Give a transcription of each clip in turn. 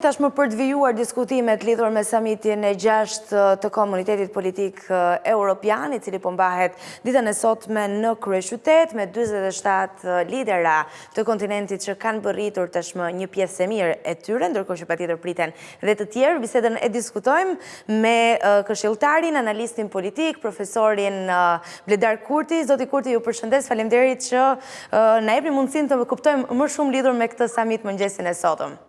Tashmë për të vijuar diskutimet lidhur me samitin e 6 të komunitetit politik europian, I cili po mbahet ditën e sotme në kryeqytet me 47 lidera të kontinentit që kanë bërritur tashmë një pjesë e mirë e tyre, ndërkohë që patjetër priten dhe të tjerë. Bisedën e diskutojmë me këshilltarin, analistin politik, profesorin Bledar Kurti. Zoti Kurti, ju përshëndes, faleminderit që na jepni mundësinë të kuptojmë më shumë lidhur me këtë samit mëngjesin e sotëm.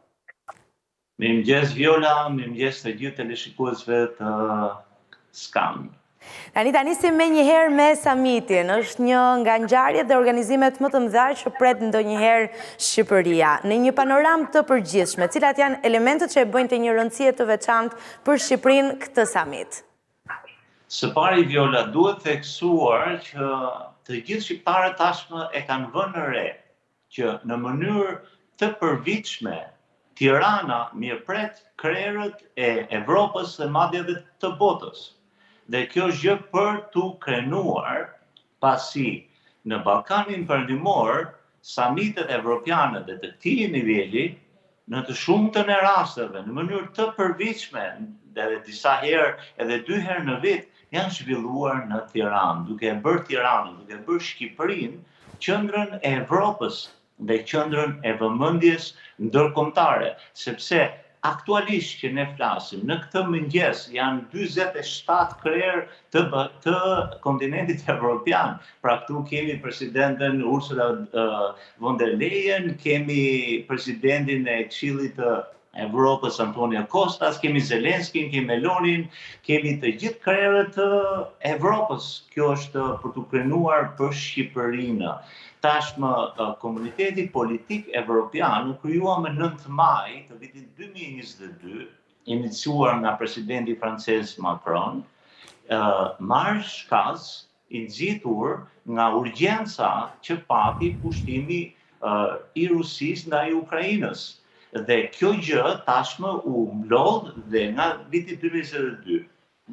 Mirëmëngjes Viola, mirëmëngjes të gjithë teleshikuesve të Skan. Tani nisim me njëherë me samitin. Është një nga ngjarjet dhe organizimet më të mëdha që pret ndonjëherë Shqipëria. Në një panoramë të përgjithshme, cilat janë elementët që e bëjnë të një rëndësie të veçantë për Shqipërinë këtë samit? Së pari Viola, duhet theksuar që të gjithë shqiptarët tashmë e kanë vënë re që në mënyrë të përvitshme Tirana mirëpret krerët e Evropës dhe madje edhe të botës. Dhe kjo është gjë për t'u krenuar pasi në Ballkanin Perëndimor, samitet evropiane dhe të këtij niveli në të shumtën e rasteve në mënyrë të përvitshme dhe disa herë edhe 2 herë në vit janë zhvilluar në Tiranë, duke bërë Tiranën, duke bërë Shqipërinë qendrën e Evropës dhe qendrën e vëmendjes ndërkombëtare, sepse aktualisht që ne flasim, në këtë mëngjes janë 47 krerë të kontinentit evropian. Pra këtu kemi presidenten Ursula von der Leyen, kemi presidentin e Këshillit të Evropës Antonio Costas, kemi Zelenskin, kemi Melonin, kemi të gjithë krerët të Evropës. Kjo është për t'u krenuar për Shqipërinë. Tashmë komuniteti politik evropian u krijua më 9 maj të vitit 2022, iniciuar nga presidenti francez Macron, marrë shkaz I nxitur nga urgjenca që pati pushtimi I Rusisë ndaj Ukrainës. Dhe kjo gjë tashmë u mblodh dhe nga viti 2022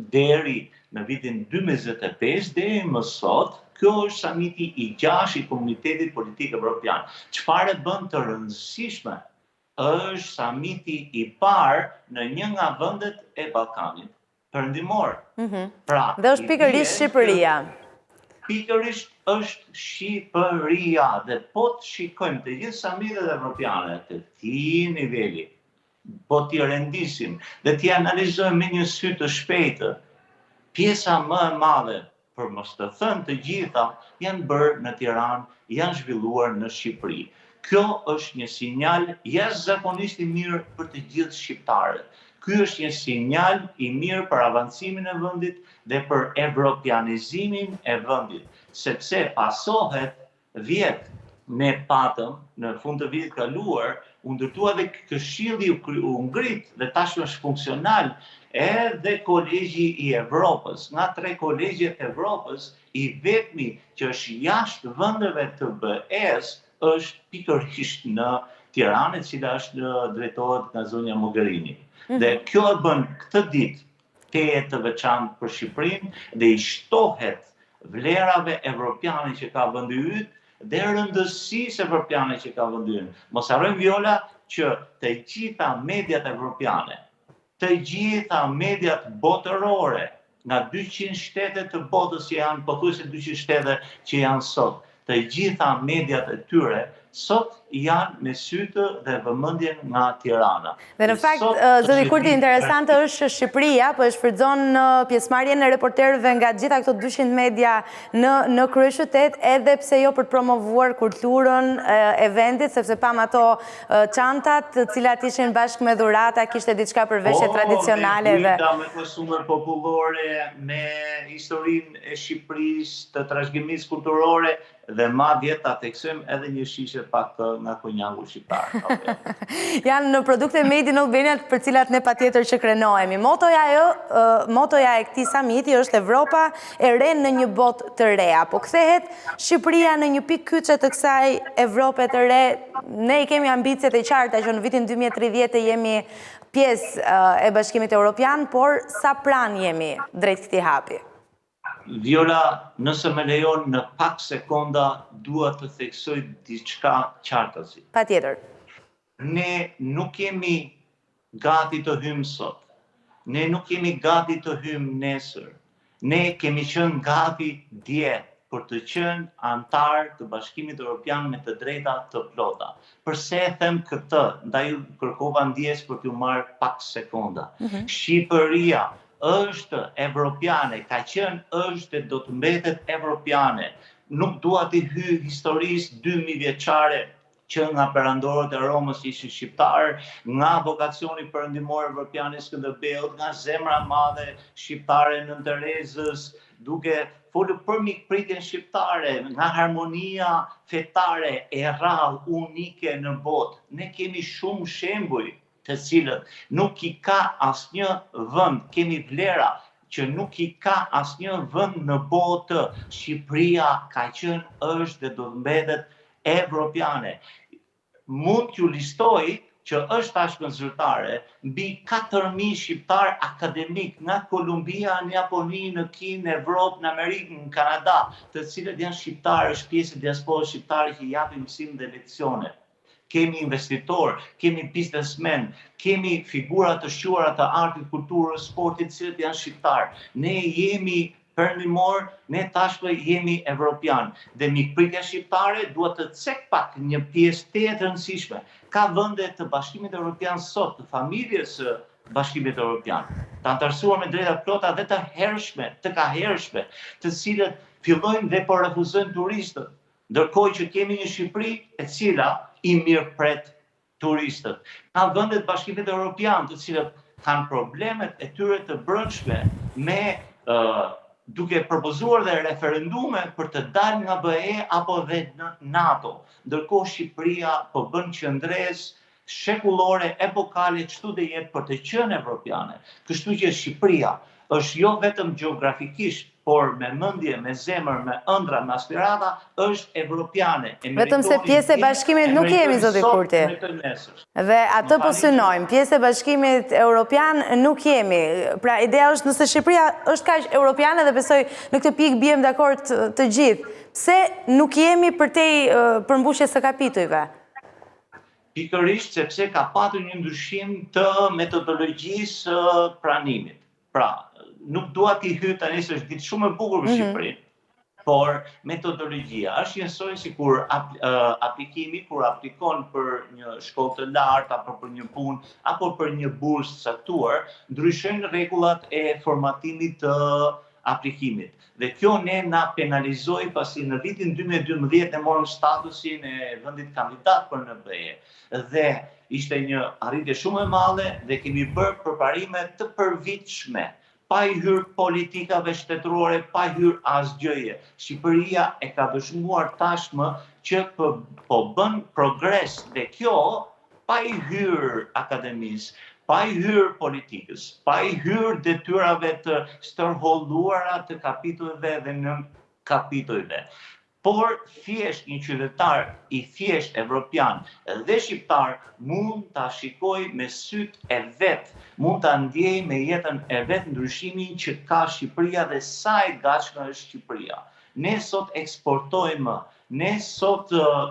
deri në vitin 2025 deri më sot. Kjo është samiti I 6 I komunitetit politik evropian. Çfarë bën të rëndësishme është samiti I parë në një nga vendet e Ballkanit Perëndimor. Pra, dhe është pikërisht Shqipëria. Pikërisht është Shqipëria dhe po të shikojmë të gjithë samitet evropiane të këtij niveli, po t'i rendisim dhe t'i analizojmë me një sy të shpejtë, pjesa më e madhe, për mos të thënë të gjitha, janë bërë në Tiranë, janë zhvilluar në Shqipëri. Kjo është një sinjal jashtëzakonisht I mirë për të gjithë shqiptarët. Ky është një sinjal I mirë për avancimin e vendit dhe për evropianizimin e vendit, sepse pasohet 10 ne patëm në fund të vitit kaluar, u ndërtua dhe Këshilli u ngrit dhe tashmë është funksional edhe Kolegji I Evropës. Nga 3 kolegjet e Evropës, I vetmi që është jashtë vendeve të BE-s është pikërisht në Tiranë, e cila është drejtohet nga zonja Mogherini. Dhe kjo e bën këtë ditë të veçantë për Shqipërinë dhe I shtohet vlerave evropiane që ka vendi yt dhe rëndësisë evropiane që ka vendi yt. Mos harrojmë Viola që të gjitha mediat evropiane, të gjitha mediat botërore nga 200 shtete të botës që janë pothuajse 200 shtete që janë sot, të gjitha mediat e tyre sot janë me sytë dhe vëmendjen nga Tirana. Dhe në fakt, zoti Kurti, interesante është që Shqipëria po e shfrytëzon pjesëmarrjen e reporterëve nga gjitha këto 200 media në kryeqytet, edhe pse jo për të promovuar kulturën e vendit, sepse pam ato çantat, të cilat ishin bashkë me dhurata, kishte diçka për veshje tradicionale dhe me kostume popullore, me historinë e Shqipërisë, të trashëgimisë kulturore dhe madje ta theksojmë edhe një shishe pak nga konjaku shqiptar. Janë në produkte made in Albania për cilat ne patjetër që krenohemi. Motoja e këtij samiti është Evropa e re në një botë të re. Apo kthehet Shqipëria në një pikë kyçe të kësaj Evrope të re? Ne I kemi ambicet e qarta që në vitin 2030 të jemi pjesë e Bashkimit Evropian, por sa pranë jemi drejt këtij hapi? Viola, nëse më lejon në pak sekonda, dua të theksoj diçka qartësi. Patjetër. Ne nuk kemi gati të hymë sot. Ne nuk jemi gati të hymë nesër. Ne kemi qenë gati dje për të qenë antar të Bashkimit Evropian me të drejta të plota. Përse e them këtë, ndaj kërkova ndjes për t'ju marrë pak sekonda. Shqipëria është evropiane, ka qenë, është dhe do të mbetet evropiane. Nuk dua t'i hy historisë 2000 vjeçare që nga perandorët e Romës ishin shqiptarë, nga vokacioni perëndimor evropian i Skënderbeut, nga zemra madhe shqiptare në Terezës, duke folur për mikpritjen shqiptare, nga harmonia fetare e rrallë unike në botë. Ne kemi shumë shembuj të cilët nuk i ka asnjë vend, kemi vlera që nuk i ka asnjë vend në botë. Shqipëria ka qenë, është dhe do të mbetet evropiane. Mund t'ju listoj që është tashmë zyrtare mbi 4000 shqiptar akademik nga Kolumbia, në Japoni, në Kinë, në Evropë, në Amerikë, në Kanada, të cilët janë shqiptarë, është pjesë e diasporës shqiptare që japin mësim dhe leksione. Kemi investitor, kemi biznesmen, kemi figura të shquara të artit, kulturës, sportit, të cilët janë shqiptarë. Ne jemi perëndimor, ne tashmë jemi evropian. Dhe mikpritja shqiptare duhet të cek pak një pjesë të rëndësishme. Ka vende të Bashkimit Evropian sot, të familjes së Bashkimit Evropian, të antarësuar me drejta plota dhe të kahershme, të cilët fillojnë dhe po refuzojnë turistët, ndërkohë që kemi një Shqipëri e cila i mirëpret turistët. Ka vende të Bashkimit Evropian të cilët kanë problemet e tyre të brendshme me duke propozuar dhe referendume për të dalë nga BE apo dhe në NATO. Ndërkohë Shqipëria po bën qendresë shekullore, epokale, kështu dhe jetë për të qenë evropiane. Kështu që Shqipëria është jo vetëm gjeografikisht, por me mendje, me zemër, me ëndra, me aspirata, është evropiane. Vetëm se pjesë e bashkimit nuk jemi, zoti Kurti. Dhe atë po synojmë, pjesë e bashkimit europian nuk jemi. Pra, ideja është nëse Shqipëria është kaq europiane dhe besoj në këtë pikë bijem dakord të gjithë. Pse nuk jemi përtej përmbushjes së kapitujve? Pikërisht sepse ka patur një ndryshim të metodologjisë pranimit. Pra, nuk dua t'i hy tani se është ditë shumë e bukur për Shqipërinë, por metodologjia është njësoj si kur aplikimi, kur aplikon për një shkollë të lartë, apo për një punë, apo për një bursë caktuar, ndryshojnë rregullat e formatimit të aplikimit. Dhe kjo ne na penalizoi pasi në vitin 2012 ne morëm statusin e vendit kandidat për në BE. Dhe ishte një arritje shumë e madhe dhe kemi bërë përparime të përvitshme, pa i hyrë politikave shtetërore, pa i hyrë asgjëje. Shqipëria e ka dëshmuar tashmë që po bën progres dhe kjo pa i hyrë akademisë, pa i hyrë politikës, pa i hyrë detyrave të stërholluara të kapitujve dhe në kapitujve. Por thjesht një qytetar i thjesht evropian dhe shqiptar mund ta shikoj me sytë e vet, mund ta ndjej me jetën e vet ndryshimin që ka Shqipëria dhe sa e gatshme është Shqipëria. Ne sot eksportojmë, ne sot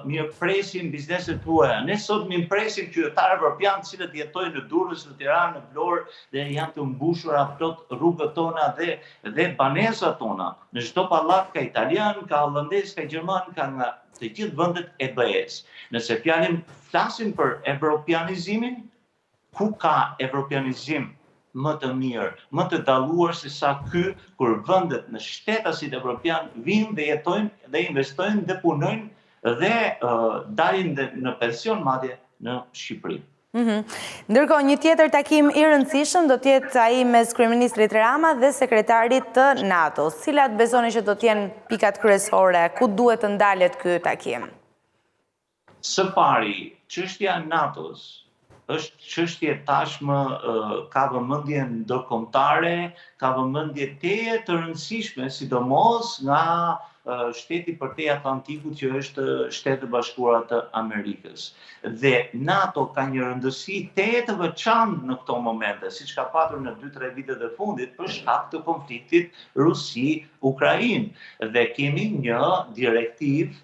mirëpresim bizneset tuaja, ne sot mirëpresim qytetarë evropianë cilët jetojnë në Durrës, në Tiranë, në Vlorë dhe janë të mbushura plot rrugët tona dhe banesat tona. Në çdo pallat ka italian, ka hollandez, ka gjerman, ka nga të gjithë vendet e BE-s. Nëse flasim për evropianizimin, ku ka evropianizim më të mirë, më të dalluar se sa ky, kur vendet në shtetasit evropian vinë dhe jetojnë dhe investojnë dhe punojnë dhe dalin dhe në pension madje në Shqipëri. Ndërkohë, një tjetër takim i rëndësishëm do t'jetë ai mes kryeministrit Rama dhe sekretarit të NATO-s. Cilat besoni që do t'jenë pikat kryesore, ku duhet të ndalet ky takim? Së pari, çështja e NATO-s është çështje tashmë ka vëmendje ndërkombëtare, ka vëmendje të rëndësishme, sidomos nga shteti përtej Atlantikut që është Shtetet e Bashkuara të Amerikës. Dhe NATO ka një rëndësi të veçantë në këto momente, siç ka patur në 2-3 vitet e fundit për shkak të konfliktit Rusi-Ukrainë. Dhe kemi një direktiv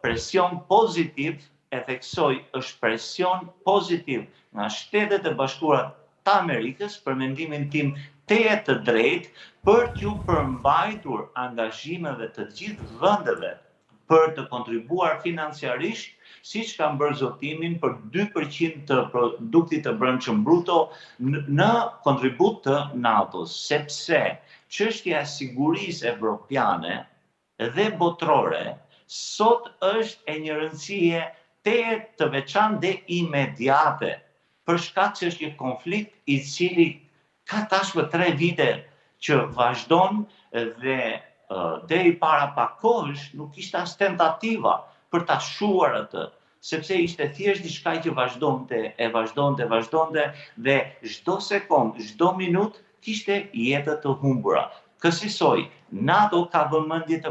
presion pozitiv e theksoj, është presion pozitiv nga Shtetet e Bashkuara të Amerikës, për mendimin tim të drejtë, për t'ju përmbajtur angazhimeve të gjithë vendeve për të kontribuar financiarisht, siç kanë bërë zotimin për 2% të produktit të brendshëm bruto në kontribut të NATO-s, sepse çështja e sigurisë evropiane dhe botërore sot është e një rëndësie të veçantë dhe imediate, për shkak se është një konflikt i cili ka tashmë 3 vite që vazhdon dhe deri para pak kohësh nuk ishte as tentativa për ta shuar atë, sepse ishte thjesht diçka që vazhdonte dhe çdo sekond, çdo minutë kishte jetë të humbura. Kësaj, NATO ka vëmendje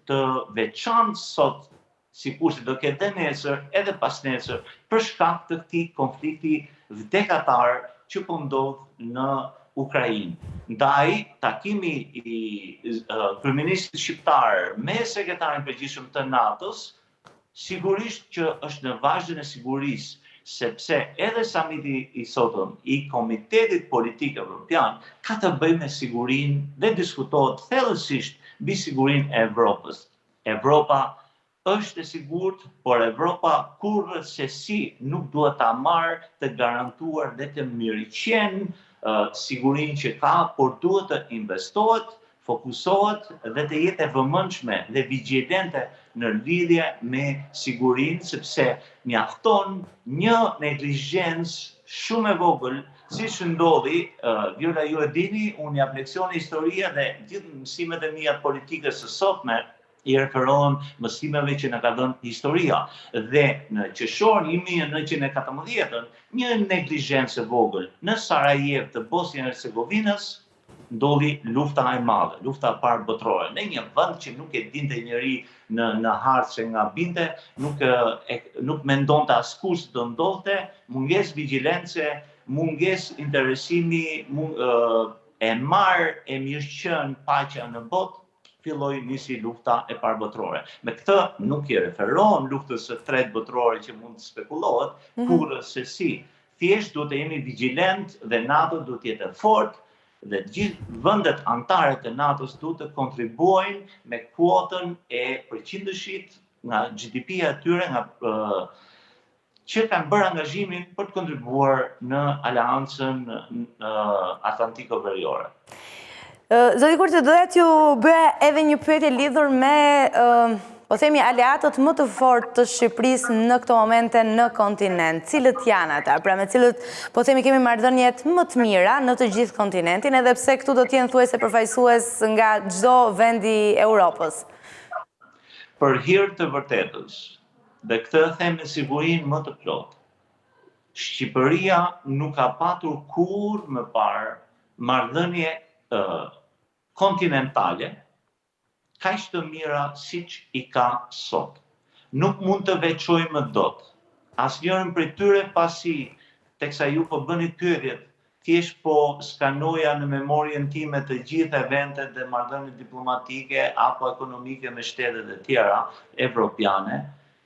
të veçantë sot, sikurse do ketë nesër edhe pas nesër, për shkak të këtij konflikti vdekatar që po ndodh në Ukrainë. Ndaj, takimi i kryeministit shqiptar me sekretarin përgjithshëm të NATO-s, sigurisht që është në vazhdën e sigurisë, sepse edhe samiti i sotëm i Komitetit Politik Evropian ka të bëjë me sigurinë dhe diskutohet thellësisht mbi sigurinë e Evropës. Evropa është e sigurt, por Evropa kurrësesi nuk duhet ta marrë të garantuar dhe të mirëqen sigurinë që ka, por duhet të investohet, fokusohet dhe të jetë e vëmendshme dhe vigjilente në lidhje me sigurinë, sepse mjafton një neglizhencë shumë e vogël, siç ndodhi, Viola ju e dini, unë jap leksione historie dhe gjithë mësimet e mia politikës së sotme i referohen mësimeve që na ka dhënë historia. Dhe në qershorin 1914, një neglizhencë e vogël në Sarajevo të Bosnjë-Hercegovinës ndodhi lufta e madhe, lufta e parë botërore. Në një vend që nuk e dinte njëri në hartë se nga binte, nuk mendonte askush do ndodhte, mungesë vigjilence, mungesë interesimi, e marrë e mirëqen paqja në botë, filloi nisi lufta e parë botërore. Me këtë nuk i referohen luftës së tretë botërore që mund të spekulohet, kurrësesi. Thjesht duhet të jemi vigjilent dhe NATO duhet të jetë fort dhe gjithë vendet anëtare të NATO-s duhet të kontribuojnë me kuotën e përqindëshit nga GDP-ja e tyre, që kanë bërë angazhimin për të kontribuar në Aleancën Atlantiko-Veriore. Zoti Kurti, doja t'ju bëja edhe një pyetje lidhur me, po themi, aleatët më të fortë të Shqipërisë në këto momente në kontinent. Cilët janë ata? Pra me cilët, po themi, kemi marrëdhëniet më të mira në të gjithë kontinentin, edhe pse këtu do t'jenë thuajse përfaqësues nga çdo vend i Europës. Për hir të vërtetës, dhe këtë them me sigurinë më të plotë, Shqipëria nuk ka patur kurrë më parë marrëdhënie kontinentale kaq të mira siç i ka sot. Nuk mund të veçojmë dot. Asnjërin prej tyre pasi teksa ju po bëni pyetjet, thjesht po skanoja në memorien time të gjitha eventet dhe marrëdhëniet diplomatike apo ekonomike me shtetet e tjera evropiane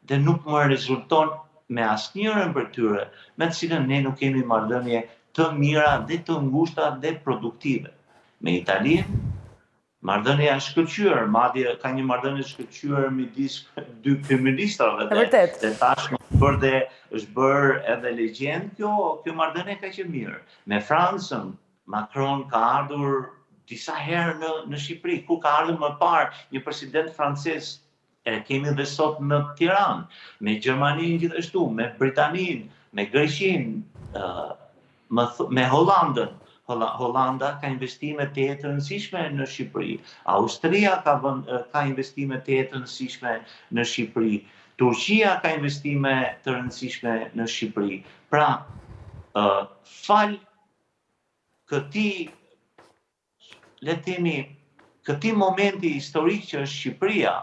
dhe nuk më rezulton me asnjërin prej tyre me të cilën ne nuk kemi marrëdhënie të mira dhe të ngushta dhe produktive. Me Italinë, marrëdhënia është shkëlqyer, madje ka një marrëdhënie shkëlqyer midis dy kryeministrave dhe tashmë është bërë edhe legjend kjo marrëdhënie ka qenë mirë. Me Francën, Macron ka ardhur disa herë në Shqipëri, ku ka ardhur më parë një president francez, kemi dhe sot në Tiranë, me Gjermaninë gjithashtu, me Britaninë, me Greqinë, me Hollandën. Holanda ka investime të rëndësishme në Shqipëri. Austria ka investime të rëndësishme në Shqipëri. Turqia ka investime të rëndësishme në Shqipëri. Pra, fal këtij, le të themi, këtij momenti historik që është Shqipëria,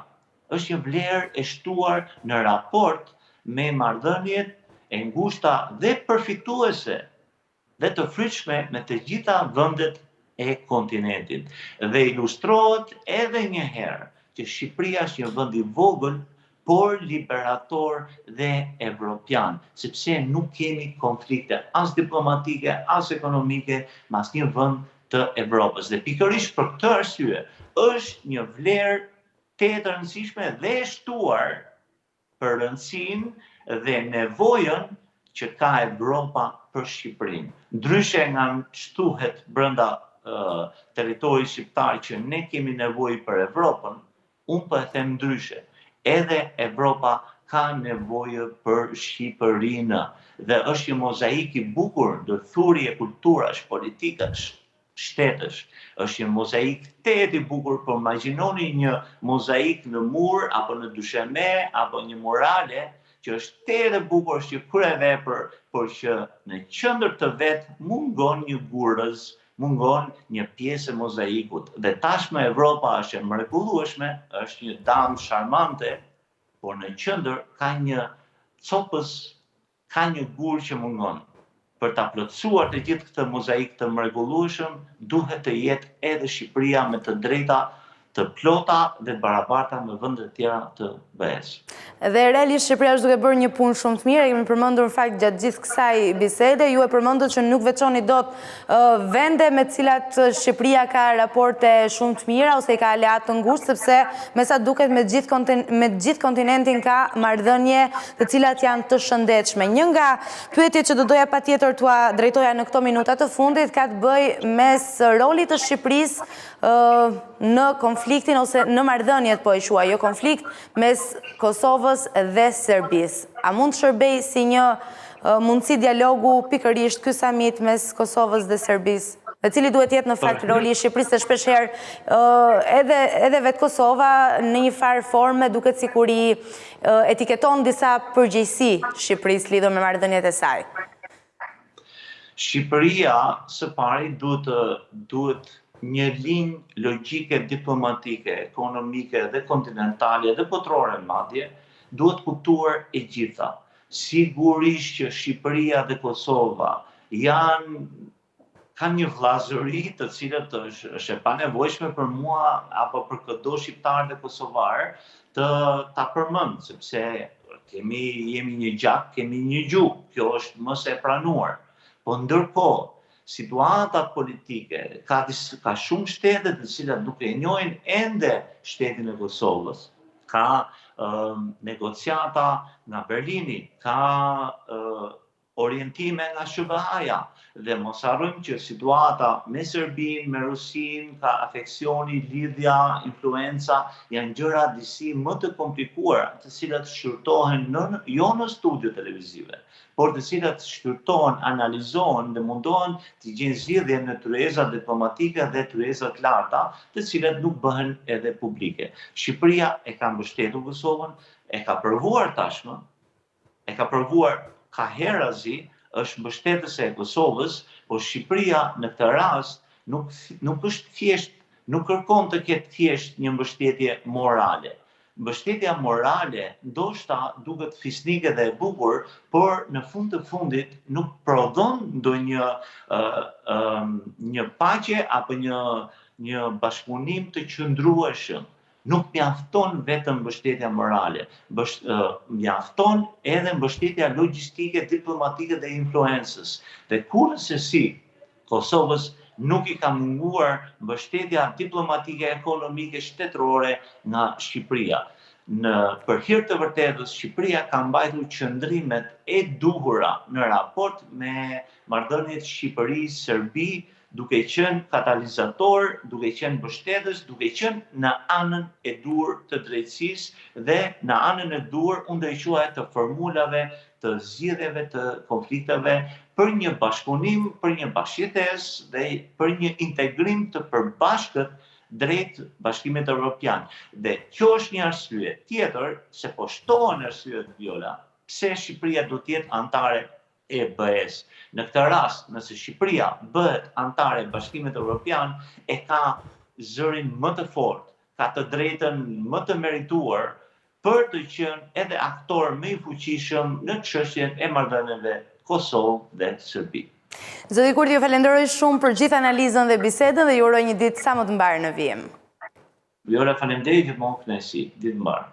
është një vlerë e shtuar në raport me marrëdhëniet e ngushta dhe përfituese dhe të frytshme me të gjitha vendet e kontinentit. Dhe ilustrohet edhe një herë që Shqipëria është një vend i vogël, por liberator dhe evropian, sepse nuk kemi konflikte as diplomatike, as ekonomike mas një vend të Evropës. Dhe pikërisht për këtë arsye, është një vlerë të rëndësishme dhe e shtuar për rëndësinë dhe nevojën që ka Evropa për Shqipërinë. Ndryshe nga shtuhet brenda territorit shqiptar që ne kemi nevojë për Evropën, unë po e them ndryshe. Edhe Evropa ka nevojë për Shqipërinë dhe është një mozaik i bukur ndërthurje kulturash, politikash, shtetësh. Është një mozaik i bukur, por imagjinoni një mozaik në mur apo në dysheme apo një murale që është e bukur, është një kryevepër, por që në qendër të vet mungon një gurës, mungon një pjesë e mozaikut. Dhe tashmë Evropa është e mrekullueshme, është një damë sharmante, por në qendër ka një copës, ka një gurë që mungon. Për ta plotësuar të gjithë këtë mozaik të mrekullueshëm, duhet të jetë edhe Shqipëria me të drejta të plota dhe të barabarta me vendet tjera të BE-s. Dhe realisht Shqipëria është duke bërë një punë shumë të mirë, e kemi përmendur në fakt gjatë gjithë kësaj bisede, ju e përmendët që nuk veçoni dot vende me të cilat Shqipëria ka raporte shumë të mira ose i ka aleat të ngushtë, sepse me sa duket me gjithë kontinentin ka marrëdhënie të cilat janë të shëndetshme. Një nga pyetjet që do doja patjetër t'ua drejtoja në këto minuta të fundit ka të bëjë mes rolit të Shqipërisë në konfliktin ose në marrëdhëniet, po e quaj, jo konflikt, mes Kosovës dhe Serbisë. A mund të shërbej si një mundësi dialogu pikërisht ky samit mes Kosovës dhe Serbisë, dhe cili duhet jetë në fakt roli i Shqipërisë, se shpeshherë edhe vetë Kosova në një farë forme duket sikur i etiketon disa përgjegjësi Shqipërisë lidhur me marrëdhëniet e saj. Shqipëria së pari duhet një linjë logjike diplomatike, ekonomike dhe kontinentale dhe botërore madje, duhet kuptuar e gjitha. Sigurisht që Shqipëria dhe Kosova kanë një vllazëri të cilët është e panevojshme për mua apo për çdo shqiptar dhe kosovar ta përmend, sepse jemi një gjak, kemi një gjuhë, kjo është më se e pranuar. Po ndërkohë, situatat politike, ka shumë shtete të cilat nuk e njohin ende shtetin e Kosovës. Ka negociata nga Berlini, ka orientime nga SBA-ja, dhe mos harrojmë që situata me Serbinë, me Rusinë, ka afeksioni, lidhja, influenca, janë gjëra disi më të komplikuara, të cilat shqyrtohen jo në studio televizive, por të cilat shqyrtohen, analizohen dhe mundohen të gjenë zgjidhje në tryeza diplomatike dhe tryeza të larta, të cilat nuk bëhen edhe publike. Shqipëria e ka mbështetur Kosovën, e ka provuar tashmë, ka herazi, është mbështetëse e Kosovës, por Shqipëria në këtë rast nuk është thjesht, nuk kërkon të ketë thjesht një mbështetje morale. Mbështetja morale ndoshta duket fisnike dhe e bukur, por në fund të fundit nuk prodhon ndonjë një paqe apo një bashkëpunim të qëndrueshëm. Nuk mjafton vetëm mbështetja morale, mjafton edhe mbështetja logjistike, diplomatike dhe influencës. Dhe kurrësisi Kosovës nuk i ka munguar mbështetja diplomatike, ekonomike, shtetërore nga Shqipëria. Për hir të vërtetës, Shqipëria ka mbajtur qëndrimet e duhura në raport me marrëdhëniet Shqipëri-Serbi, duke qenë katalizator, duke qenë mbështetës, duke qenë në anën e dur të drejtësisë dhe në anën e dur unë do i quaj të formulave, të zgjidhjeve të konflikteve për një bashkëpunim, për një bashkëjetesë dhe për një integrim të përbashkët drejt Bashkimit Evropian. Dhe kjo është një arsye tjetër se po shtohen arsyet Viola, pse Shqipëria do të jetë antare e BE-s. Në këtë rast, nëse Shqipëria bëhet antare e Bashkimit Evropian, e ka zërin më të fortë, ka të drejtën më të merituar për të qenë edhe aktor më i fuqishëm në çështjen e marrëdhënieve Kosovë dhe Serbi. Zoti Kurti, ju falenderoj shumë për gjithë analizën dhe bisedën dhe ju uroj një ditë sa më të mbarë në vijim. Viola, faleminderit, gjithmonë kënaqësi, ditë mbarë.